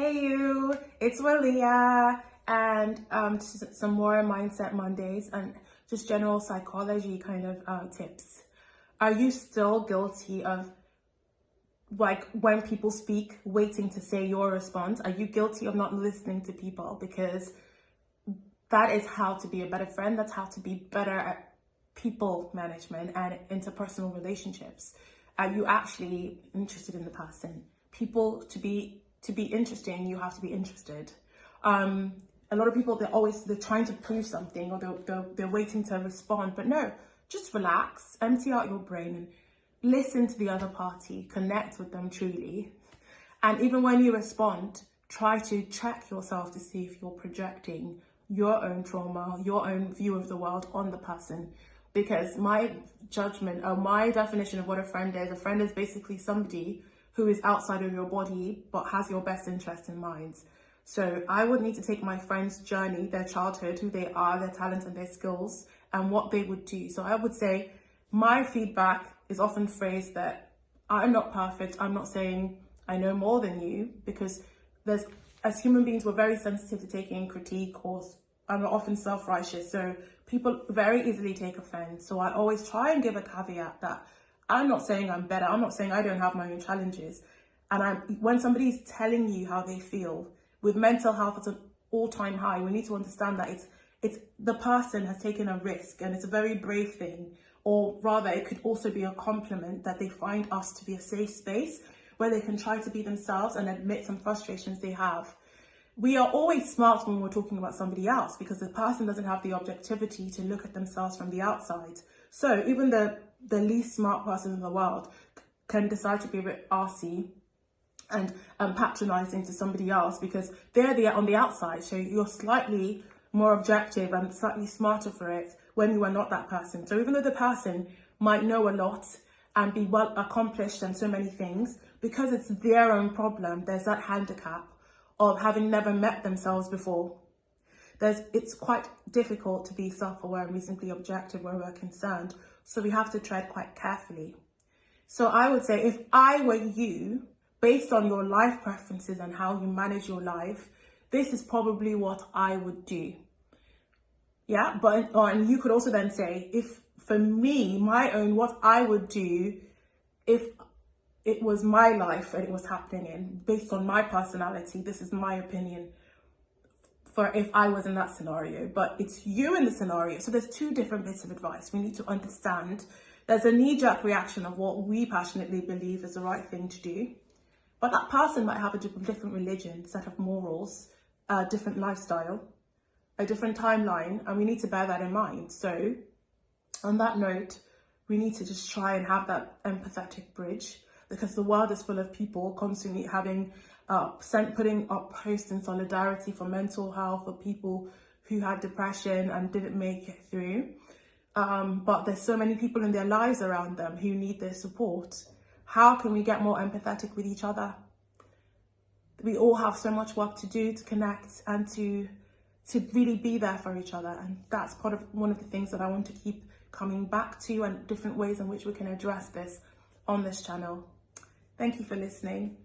Hey you, it's Waliyah, and just some more Mindset Mondays and just general psychology kind of tips. Are you still guilty of, like, when people speak, waiting to say your response? Are you guilty of not listening to people? Because that is how to be a better friend. That's how to be better at people management and interpersonal relationships. Are you actually interested in the person? People, to be interesting, you have to be interested. A lot of people, they're trying to prove something, or they're waiting to respond. But no, just relax, empty out your brain and listen to the other party, connect with them truly. And even when you respond, try to check yourself to see if you're projecting your own trauma, your own view of the world on the person. Because my judgment, or my definition of what a friend is basically somebody who is outside of your body but has your best interest in mind. So I would need to take my friend's journey, their childhood, who they are, their talents and their skills, and what they would do. So I would say my feedback is often phrased that I'm not perfect. I'm not saying I know more than you, because as human beings, we're very sensitive to taking critique, or I'm often self-righteous. So people very easily take offense. So I always try and give a caveat that I'm not saying I'm better. I'm not saying I don't have my own challenges. And when somebody's telling you how they feel, with mental health at an all-time high, we need to understand that it's the person has taken a risk, and it's a very brave thing. Or rather, it could also be a compliment that they find us to be a safe space where they can try to be themselves and admit some frustrations they have. We are always smart when we're talking about somebody else, because the person doesn't have the objectivity to look at themselves from the outside. So even the least smart person in the world can decide to be a bit arsey and patronizing to somebody else, because they're there on the outside. So you're slightly more objective and slightly smarter for it when you are not that person. So even though the person might know a lot and be well accomplished and so many things, because it's their own problem, there's that handicap of having never met themselves before. It's quite difficult to be self-aware and reasonably objective where we're concerned. So we have to tread quite carefully. So I would say, if I were you, based on your life preferences and how you manage your life, this is probably what I would do. Yeah, and you could also then say, if for me, what I would do if it was my life and it was happening in, based on my personality, this is my opinion for if I was in that scenario. But it's you in the scenario. So there's two different bits of advice we need to understand. There's a knee-jerk reaction of what we passionately believe is the right thing to do. But that person might have a different religion, set of morals, a different lifestyle, a different timeline, and we need to bear that in mind. So on that note, we need to just try and have that empathetic bridge, because the world is full of people constantly putting up posts in solidarity for mental health, for people who had depression and didn't make it through. But there's so many people in their lives around them who need their support. How can we get more empathetic with each other? We all have so much work to do to connect and to really be there for each other. And that's one of the things that I want to keep coming back to, and different ways in which we can address this on this channel. Thank you for listening.